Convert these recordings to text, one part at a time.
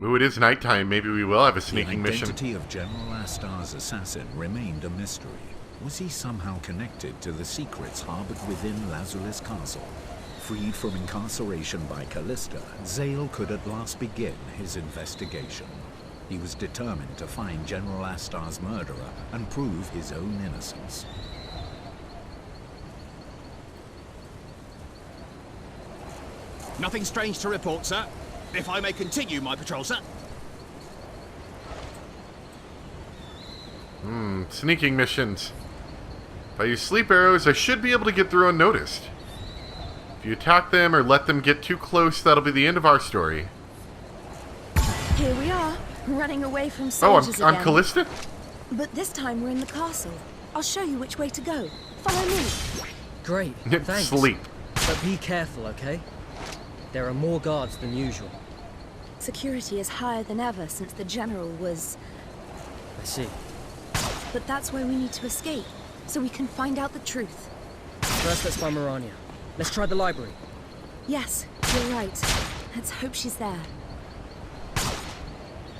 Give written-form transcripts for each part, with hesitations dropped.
Ooh, it is nighttime. Maybe we will have a sneaking mission. The identity of General Astar's assassin remained a mystery. Was he somehow connected to the secrets harbored within Lazarus Castle? Freed from incarceration by Callista, Zale could at last begin his investigation. He was determined to find General Astar's murderer and prove his own innocence. Nothing strange to report, sir. If I may continue my patrol, sir. Sneaking missions. If I use sleep arrows, I should be able to get through unnoticed. If you attack them or let them get too close, that'll be the end of our story. Here we are, running away from soldiers I'm again. Callista? But this time we're in the castle. I'll show you which way to go. Follow me. Great, thanks. Sleep. But be careful, okay? There are more guards than usual. Security is higher than ever since the general was... I see. But that's why we need to escape, so we can find out the truth. First, let's find Marania. Let's try the library. Yes, you're right. Let's hope she's there.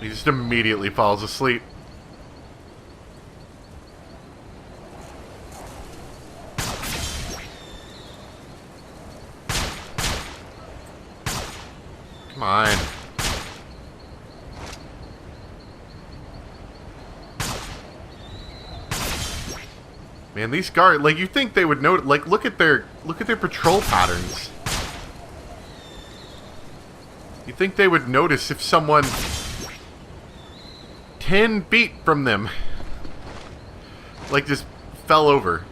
He just immediately falls asleep. Come on. Man, these guards, like, you think they would know, like, look at their patrol patterns. You think they would notice if someone 10 feet from them, like, just fell over.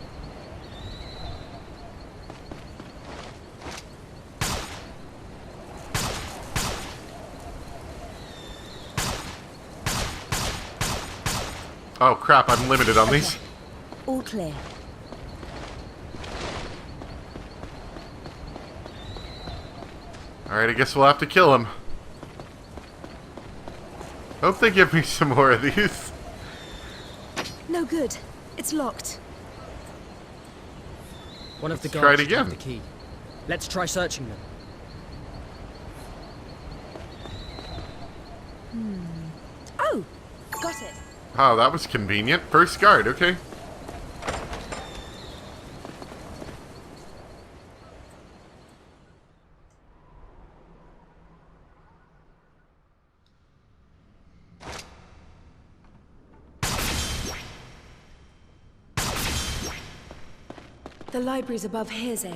Oh crap, I'm limited on these. All clear. Alright, I guess we'll have to kill him. Hope they give me some more of these. No good. It's locked. One of the Let's try guards it should have again. the key. Let's try searching them. Oh! Got it. Oh, that was convenient. First guard, okay. The library's above here, Zale.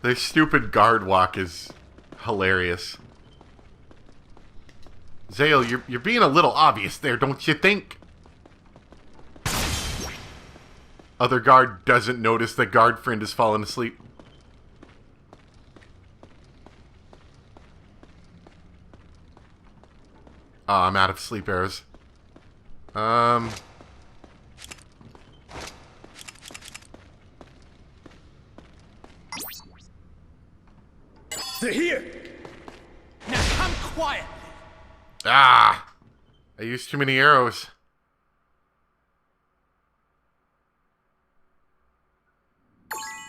Their stupid guard walk is hilarious. Zale, you're being a little obvious there, don't you think? Other guard doesn't notice that guard friend has fallen asleep. Oh, I'm out of sleep arrows. They're here! Now come quiet! Ah! I used too many arrows.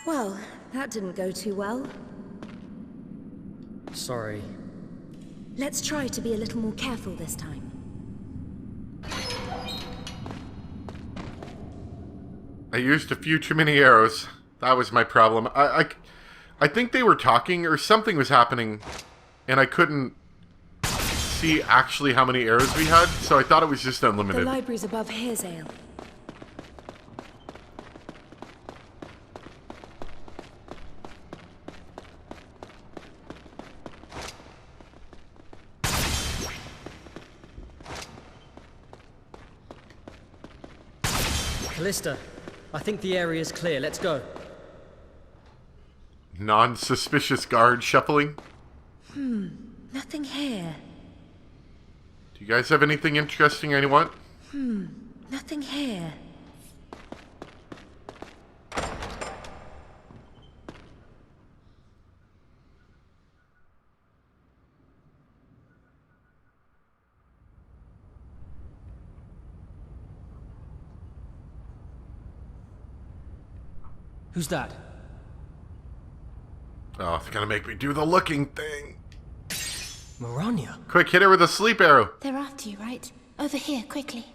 Well, that didn't go too well. Sorry. Let's try to be a little more careful this time. I used a few too many arrows. That was my problem. I think they were talking or something was happening, and I couldn't see actually how many arrows we had, so I thought it was just The unlimited. library's above here, Zale. Callista, I think the area is clear. Let's go. Non-suspicious guard shuffling. Nothing here. Do you guys have anything interesting I want? Nothing here. Who's that? Oh, it's gonna make me do the looking thing. Maranya? Quick, hit her with a sleep arrow. They're after you, right? Over here, quickly.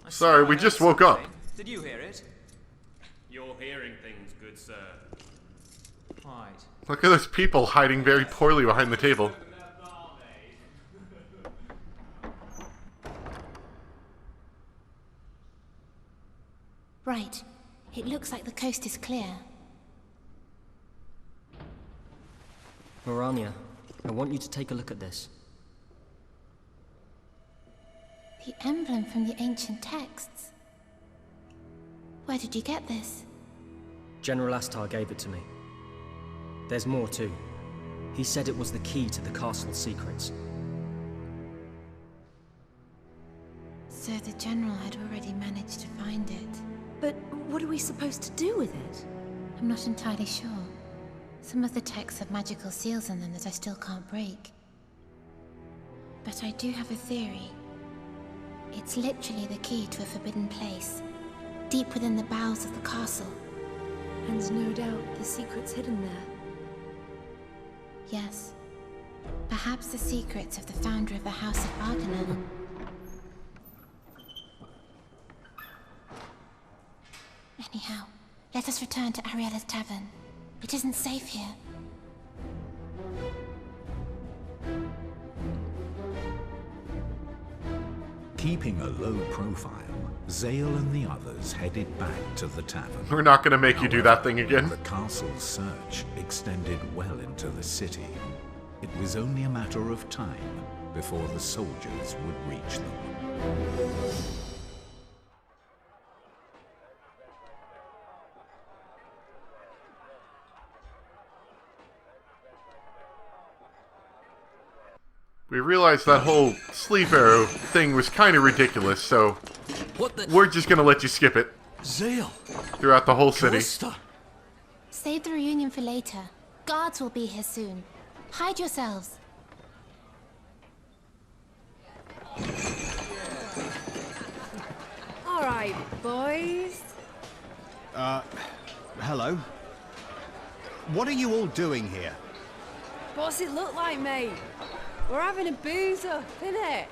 Sorry, we just woke up. Did you hear it? You're hearing things, good sir. Right. Look at those people hiding very poorly behind the table. Right. It looks like the coast is clear. Maranya, I want you to take a look at this. The emblem from the ancient texts. Where did you get this? General Astar gave it to me. There's more too. He said it was the key to the castle's secrets. So the general had already managed to find it. But what are we supposed to do with it? I'm not entirely sure. Some of the texts have magical seals in them that I still can't break. But I do have a theory. It's literally the key to a forbidden place, deep within the bowels of the castle. And no doubt the secret's hidden there. Yes. Perhaps the secrets of the founder of the House of Arcanon. Anyhow, let us return to Ariella's tavern. It isn't safe here. Keeping a low profile, Zale and the others headed back to the tavern. We're not gonna make you do that thing again. The castle's search extended well into the city. It was only a matter of time before the soldiers would reach them. We realized that whole sleep arrow thing was kind of ridiculous, so we're just gonna let you skip it Zale! throughout the whole city. Callista! Save the reunion for later. Guards will be here soon. Hide yourselves. All right, boys. Hello? What are you all doing here? What's it look like, mate? We're having a booze up, innit?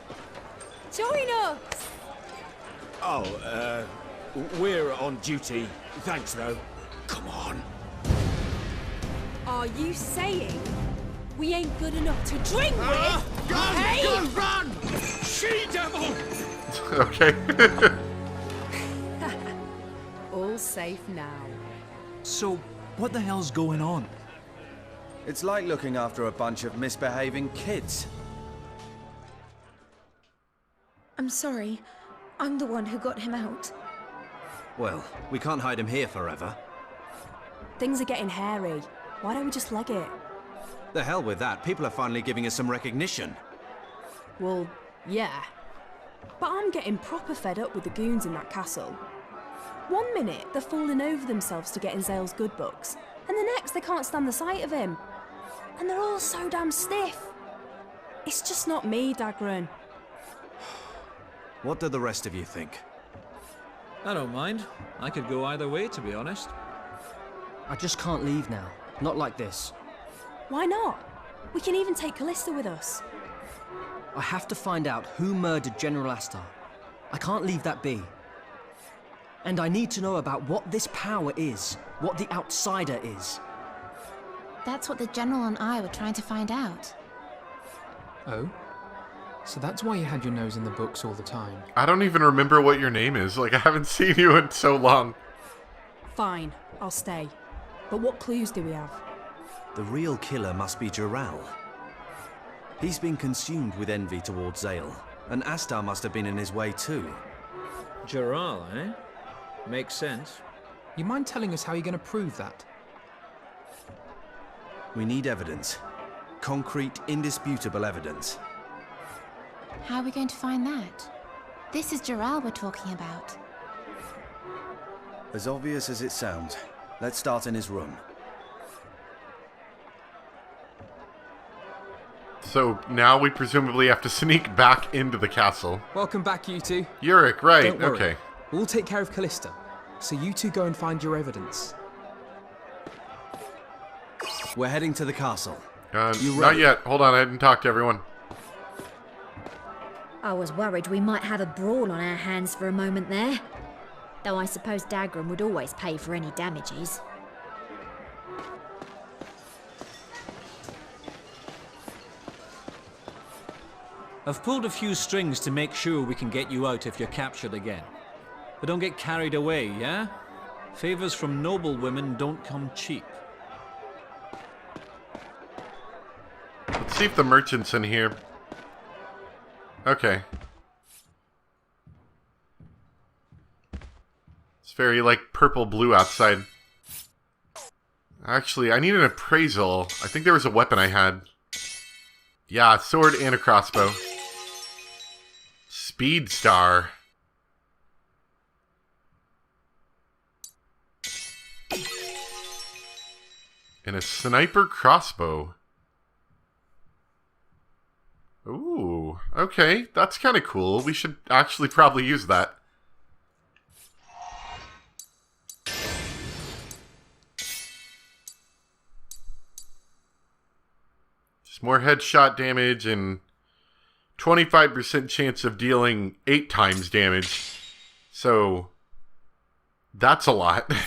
Join us! Oh, we're on duty. Thanks, though. Come on. Are you saying we ain't good enough to drink with? Go! Hey! Go, run! She-devil! Okay. All safe now. So, what the hell's going on? It's like looking after a bunch of misbehaving kids. I'm sorry. I'm the one who got him out. Well, we can't hide him here forever. Things are getting hairy. Why don't we just leg it? The hell with that. People are finally giving us some recognition. Well, yeah. But I'm getting proper fed up with the goons in that castle. One minute, they're falling over themselves to get in Zale's good books, and the next, they can't stand the sight of him. And they're all so damn stiff. It's just not me, Dagran. What do the rest of you think? I don't mind. I could go either way, to be honest. I just can't leave now. Not like this. Why not? We can even take Callista with us. I have to find out who murdered General Astar. I can't leave that be. And I need to know about what this power is, what the outsider is. That's what the general and I were trying to find out. Oh? So that's why you had your nose in the books all the time. I don't even remember what your name is. Like, I haven't seen you in so long. Fine, I'll stay. But what clues do we have? The real killer must be Jural. He's been consumed with envy towards Zale, and Astar must have been in his way too. Jural, eh? Makes sense. You mind telling us how you're going to prove that? We need evidence. Concrete, indisputable evidence. How are we going to find that? This is Jural we're talking about. As obvious as it sounds. Let's start in his room. So now we presumably have to sneak back into the castle. Welcome back, you two. Yurik, right, Don't worry. okay. We'll take care of Callista. So you two go and find your evidence. We're heading to the castle. Not yet. Hold on, I didn't talk to everyone. I was worried we might have a brawl on our hands for a moment there. Though I suppose Dagran would always pay for any damages. I've pulled a few strings to make sure we can get you out if you're captured again. But don't get carried away, yeah? Favors from noble women don't come cheap. Let's see if the merchant's in here. Okay. It's very, like, purple-blue outside. Actually, I need an appraisal. I think there was a weapon I had. Yeah, a sword and a crossbow. Speed Star. And a sniper crossbow. Ooh, okay. That's kind of cool. We should actually probably use that. Just more headshot damage and 25% chance of dealing 8 times damage. So, that's a lot. Let's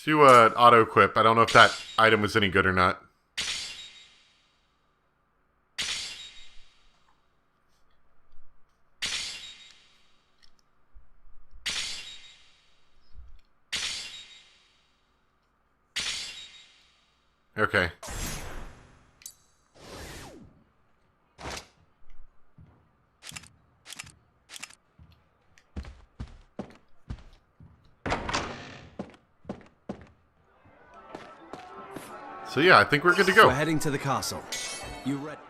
do an auto-equip. I don't know if that item was any good or not. Okay. So yeah, I think we're good to go. We're heading to the castle. You ready?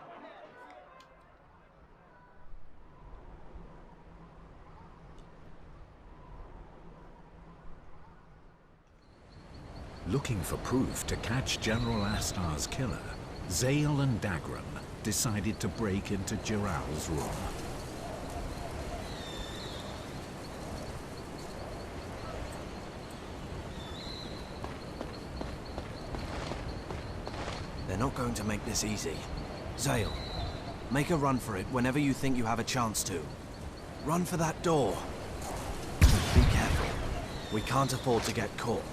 Looking for proof to catch General Astar's killer, Zale and Dagran decided to break into Jiral's room. They're not going to make this easy. Zale, make a run for it whenever you think you have a chance to. Run for that door. Be careful. We can't afford to get caught.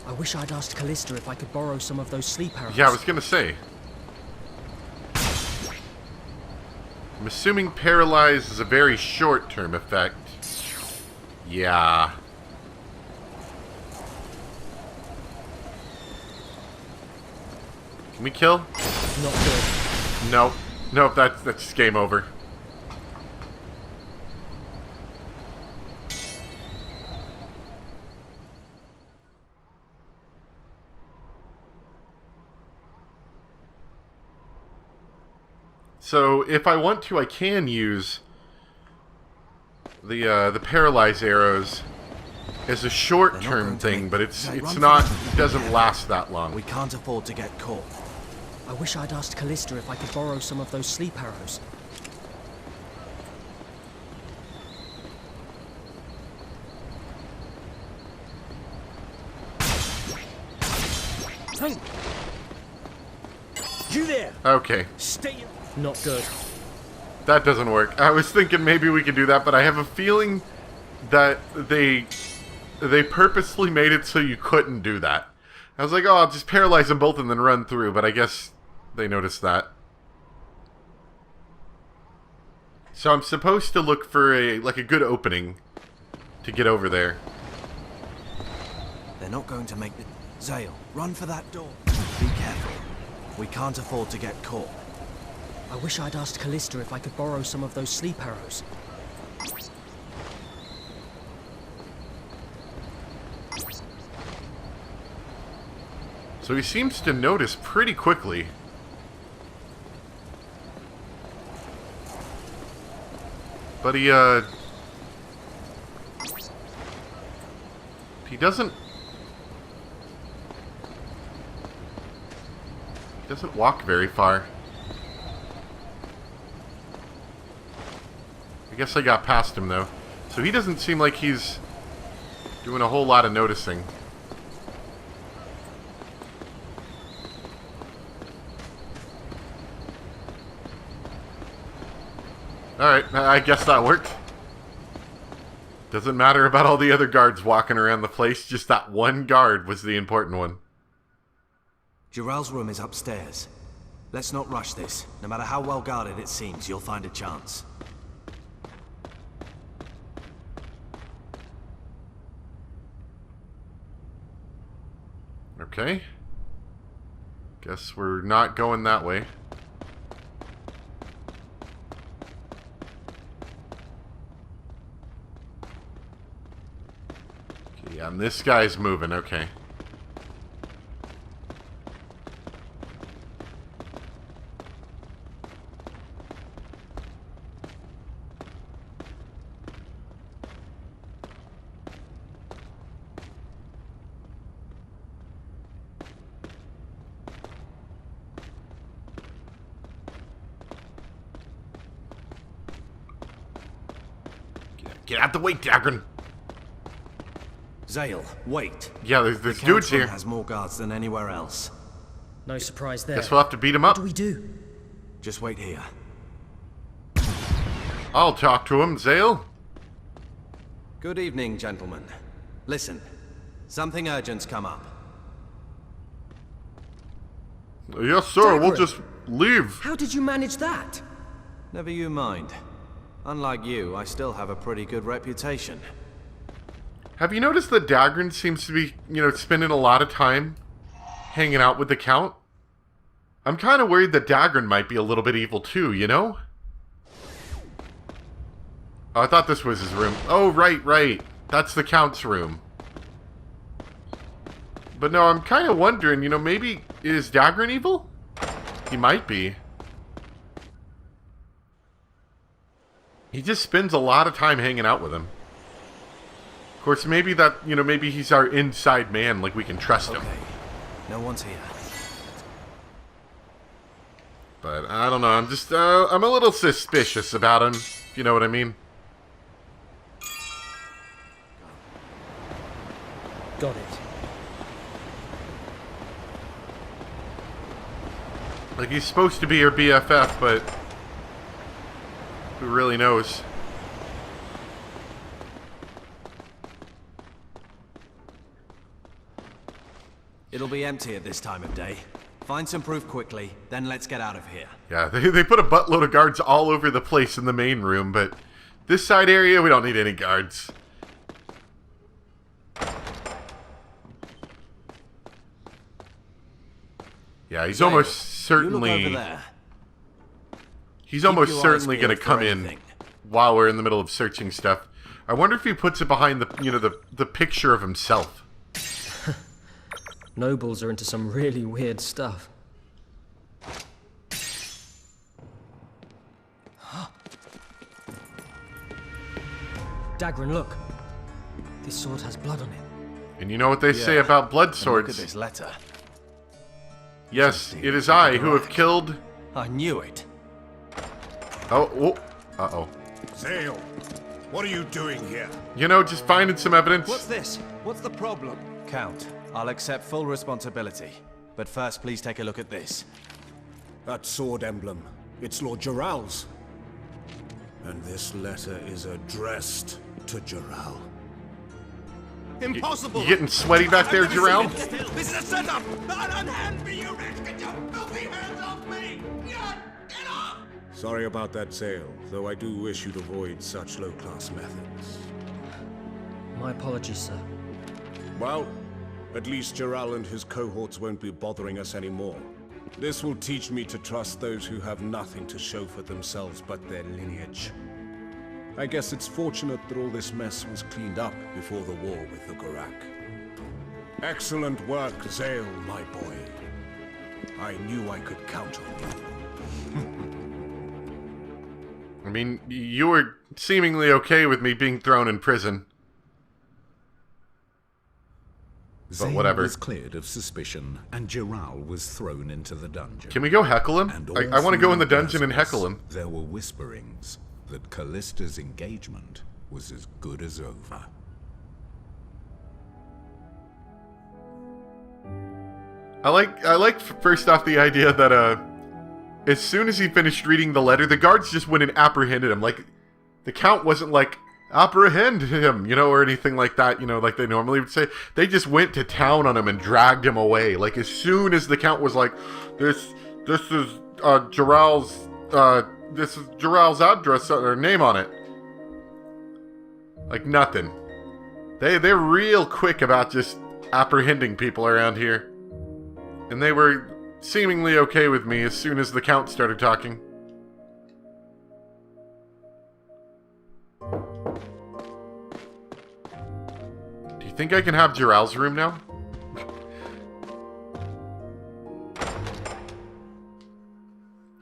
I wish I'd asked Callista if I could borrow some of those sleep arrows. Yeah, I was gonna say. I'm assuming paralyze is a very short-term effect. Yeah. Can we kill? Not good. No. Nope, that's just game over. So if I want to, I can use the paralyze arrows as a short-term thing, but it doesn't last that long. We can't afford to get caught. I wish I'd asked Callista if I could borrow some of those sleep arrows. Hey! You there! Okay. Stay. Not good. That doesn't work. I was thinking maybe we could do that, but I have a feeling that they purposely made it so you couldn't do that. I was like, oh, I'll just paralyze them both and then run through, but I guess they noticed that. So I'm supposed to look for a good opening to get over there. They're not going to make the... Zale, run for that door. Be careful. We can't afford to get caught. I wish I'd asked Callista if I could borrow some of those sleep arrows. So he seems to notice pretty quickly. But he He doesn't walk very far. I guess I got past him though. So he doesn't seem like he's doing a whole lot of noticing. Alright, I guess that worked. Doesn't matter about all the other guards walking around the place, just that one guard was the important one. Jiral's room is upstairs. Let's not rush this. No matter how well guarded it seems, you'll find a chance. Okay. Guess we're not going that way. Okay, yeah, and this guy's moving, okay. Get out the way, Dagran! Zale, wait. Yeah, there's dudes here. Has more guards than anywhere else. No surprise there. Guess we'll have to beat him up. What do we do? Just wait here. I'll talk to him, Zale. Good evening, gentlemen. Listen, something urgent's come up. Yes, sir. We'll just leave. How did you manage that? Never you mind. Unlike you, I still have a pretty good reputation. Have you noticed that Dagran seems to be, spending a lot of time hanging out with the Count? I'm kind of worried that Dagran might be a little bit evil too, you know? Oh, I thought this was his room. Oh, right. That's the Count's room. But no, I'm kind of wondering, maybe is Dagran evil? He might be. He just spends a lot of time hanging out with him. Of course, maybe that, maybe he's our inside man, like we can trust him. No one's here. But I don't know, I'm just, I'm a little suspicious about him, if you know what I mean. Got it. Like, he's supposed to be your BFF, but who really knows? It'll be empty at this time of day. Find some proof quickly, then let's get out of here. Yeah, they put a buttload of guards all over the place in the main room, but this side area, we don't need any guards. Yeah, he's almost certainly... He's almost certainly going to come in while we're in the middle of searching stuff. I wonder if he puts it behind the, the picture of himself. Nobles are into some really weird stuff. Dagran, look. This sword has blood on it. And you know what they say about blood swords? Look at this letter. Yes, it is I who have killed... I knew it. Oh, uh-oh. Zale, what are you doing here? Just finding some evidence. What's this? What's the problem? Count, I'll accept full responsibility. But first, please take a look at this. That sword emblem. It's Lord Jiral's. And this letter is addressed to Jiral. Impossible! You getting sweaty back there, Jiral? This is a setup! Unhand me, you wretch! Get your filthy hands off me! Get off! Sorry about that, Zale, though I do wish you'd avoid such low-class methods. My apologies, sir. Well, at least Jiral and his cohorts won't be bothering us anymore. This will teach me to trust those who have nothing to show for themselves but their lineage. I guess it's fortunate that all this mess was cleaned up before the war with the Gorak. Excellent work, Zale, my boy. I knew I could count on you. I mean, you were seemingly okay with me being thrown in prison. But Zane whatever. was cleared of suspicion, and Giral was thrown into the dungeon. Can we go heckle him? I want to go in the dungeon and heckle him. There were whisperings that Callista's engagement was as good as over. I like first off the idea that as soon as he finished reading the letter, the guards just went and apprehended him. Like, the Count wasn't like, apprehend him, you know, or anything like that, you know, like they normally would say. They just went to town on him and dragged him away. Like, as soon as the Count was like, this is Giral's address or name on it. Like, nothing. They're real quick about just apprehending people around here. And they were seemingly okay with me as soon as the Count started talking. Do you think I can have Giral's room now?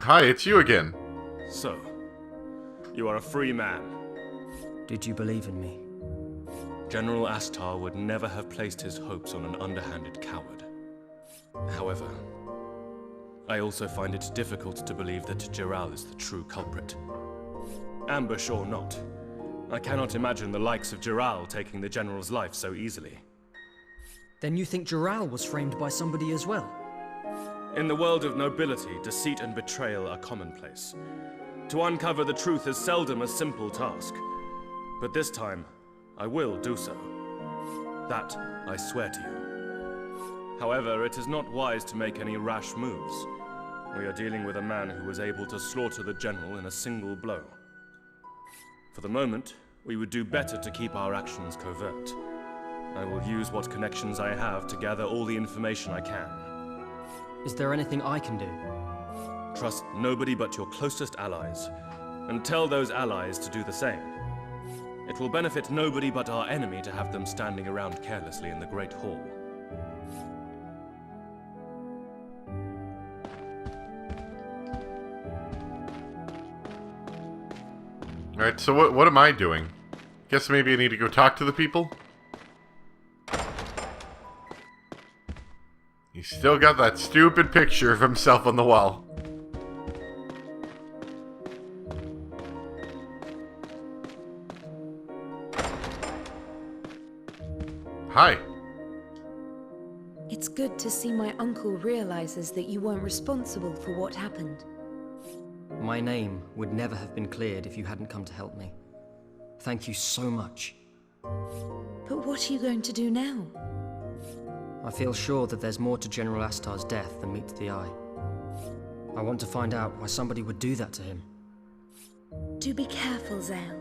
Hi, it's you again. So, you are a free man. Did you believe in me? General Astar would never have placed his hopes on an underhanded coward. However, I also find it difficult to believe that Giral is the true culprit. Ambush or not, I cannot imagine the likes of Giral taking the General's life so easily. Then you think Giral was framed by somebody as well? In the world of nobility, deceit and betrayal are commonplace. To uncover the truth is seldom a simple task. But this time, I will do so. That I swear to you. However, it is not wise to make any rash moves. We are dealing with a man who was able to slaughter the General in a single blow. For the moment, we would do better to keep our actions covert. I will use what connections I have to gather all the information I can. Is there anything I can do? Trust nobody but your closest allies, and tell those allies to do the same. It will benefit nobody but our enemy to have them standing around carelessly in the Great Hall. Alright, so what am I doing? Guess maybe I need to go talk to the people? He's still got that stupid picture of himself on the wall. Hi. It's good to see my uncle realizes that you weren't responsible for what happened. My name would never have been cleared if you hadn't come to help me. Thank you so much. But what are you going to do now? I feel sure that there's more to General Astar's death than meets the eye. I want to find out why somebody would do that to him. Do be careful, Zale.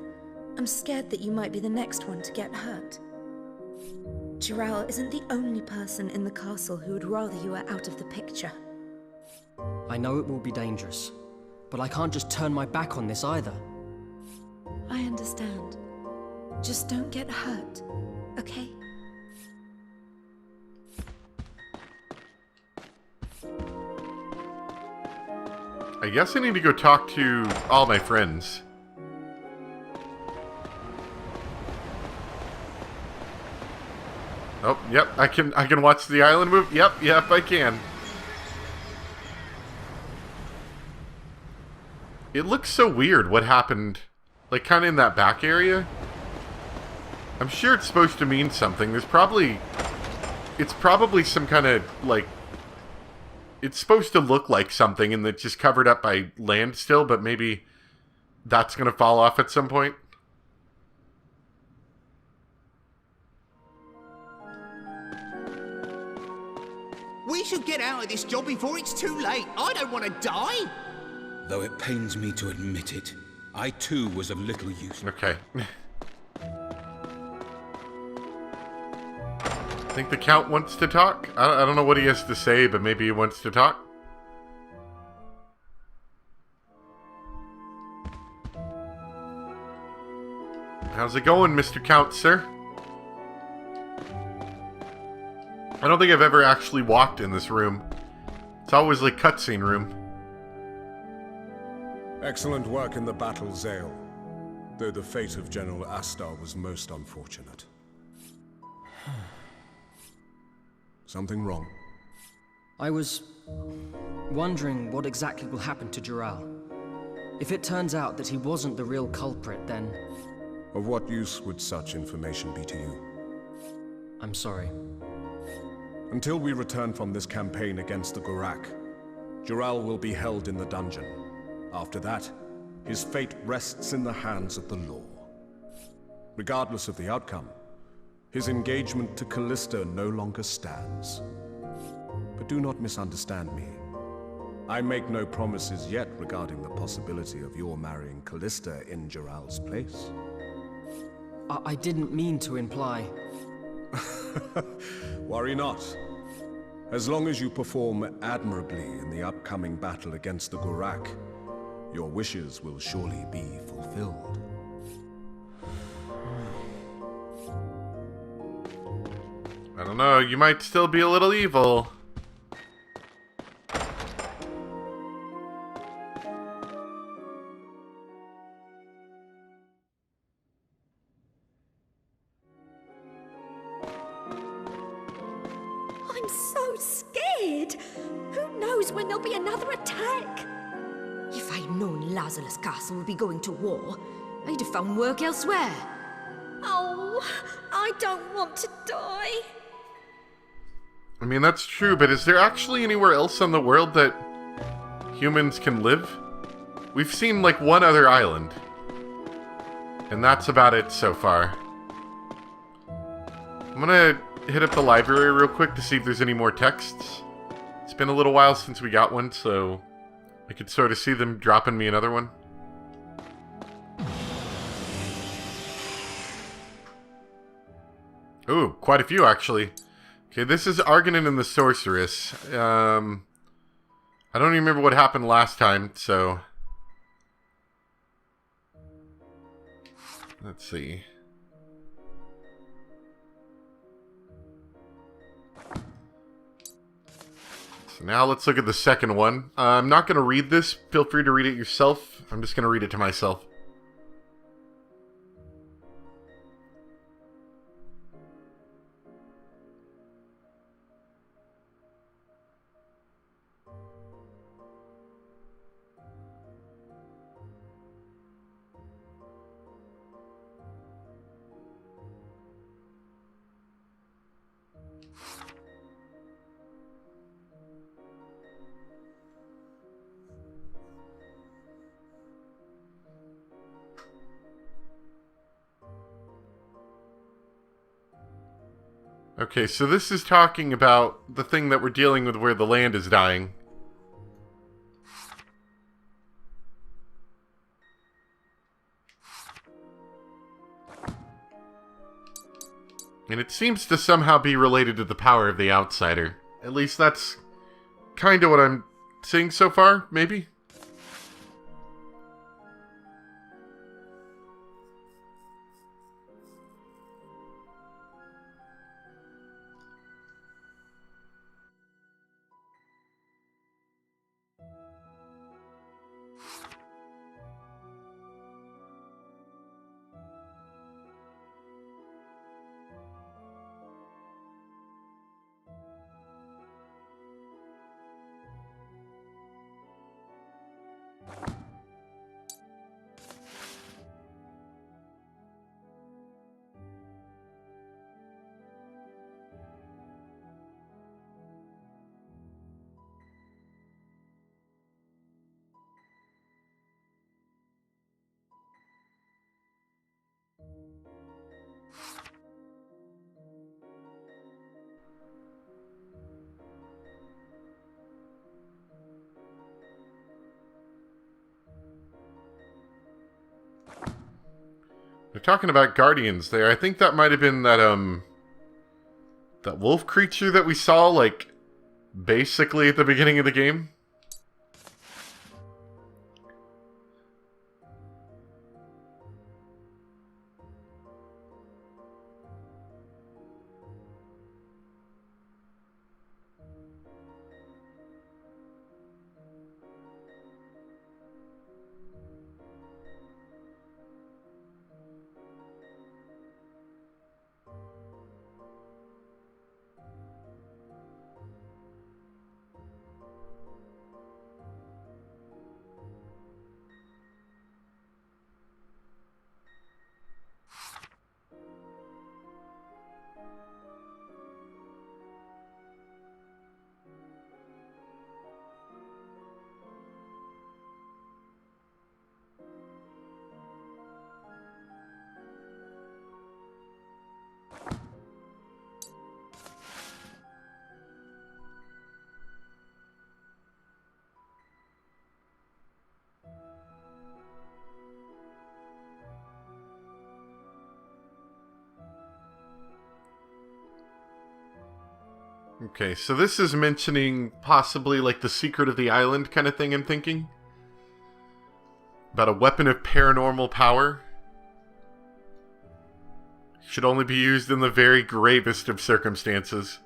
I'm scared that you might be the next one to get hurt. Giral isn't the only person in the castle who would rather you were out of the picture. I know it will be dangerous, but I can't just turn my back on this either. I understand. Just don't get hurt, okay? I guess I need to go talk to all my friends. Oh, yep, I can watch the island move. Yep, I can. It looks so weird what happened, like kind of in that back area. I'm sure it's supposed to mean something. It's probably some kind of like, it's supposed to look like something and it's just covered up by land still, but maybe that's going to fall off at some point. We should get out of this job before it's too late. I don't want to die. Though it pains me to admit it, I too was of little use. Okay. I think the Count wants to talk. I don't know what he has to say, but maybe he wants to talk. How's it going, Mr. Count, sir? I don't think I've ever actually walked in this room. It's always like cutscene room. Excellent work in the battle, Zale. Though the fate of General Astar was most unfortunate. Something wrong? I was wondering what exactly will happen to Jural. If it turns out that he wasn't the real culprit, then... Of what use would such information be to you? I'm sorry. Until we return from this campaign against the Gurak, Jural will be held in the dungeon. After that, his fate rests in the hands of the law. Regardless of the outcome, his engagement to Callista no longer stands. But do not misunderstand me. I make no promises yet regarding the possibility of your marrying Callista in Jural's place. I didn't mean to imply... Worry not. As long as you perform admirably in the upcoming battle against the Gurak, your wishes will surely be fulfilled. I don't know, you might still be a little evil. I'm so scared. Who knows when there'll be another attack? If I'd known Lazarus Castle would be going to war, I'd have found work elsewhere. Oh, I don't want to die. I mean, that's true, but is there actually anywhere else on the world that humans can live? We've seen, like, one other island. And that's about it so far. I'm gonna hit up the library real quick to see if there's any more texts. It's been a little while since we got one, so I could sort of see them dropping me another one. Ooh, quite a few, actually. Okay, this is Argonin and the Sorceress. I don't even remember what happened last time, so... Let's see. So now let's look at the second one. I'm not going to read this. Feel free to read it yourself. I'm just going to read it to myself. Okay, so this is talking about the thing that we're dealing with where the land is dying. And it seems to somehow be related to the power of the outsider. At least that's kind of what I'm seeing so far, maybe? They're talking about guardians there. I think that might have been that, that wolf creature that we saw, like, basically at the beginning of the game. Okay, so this is mentioning possibly like the secret of the island kind of thing, I'm thinking. About a weapon of paranormal power. Should only be used in the very gravest of circumstances.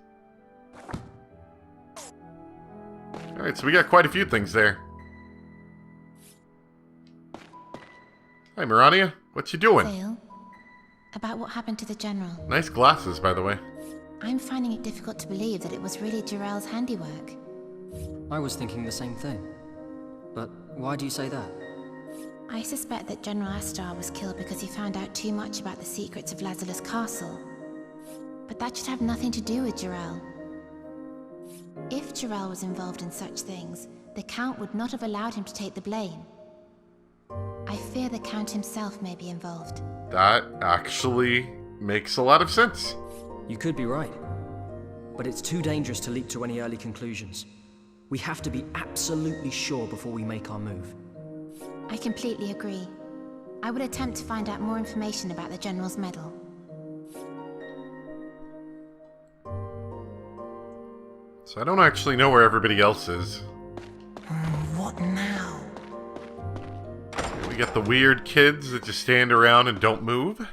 Alright, so we got quite a few things there. Hi, Mirania. What you doing? Zale, about what happened to the General. Nice glasses, by the way. I'm finding it difficult to believe that it was really Jarell's handiwork. I was thinking the same thing. But why do you say that? I suspect that General Astar was killed because he found out too much about the secrets of Lazarus Castle. But that should have nothing to do with Jarell. If Jarell was involved in such things, the Count would not have allowed him to take the blame. I fear the Count himself may be involved. That actually makes a lot of sense. You could be right. But it's too dangerous to leap to any early conclusions. We have to be absolutely sure before we make our move. I completely agree. I will attempt to find out more information about the General's medal. So I don't actually know where everybody else is. What now? We got the weird kids that just stand around and don't move.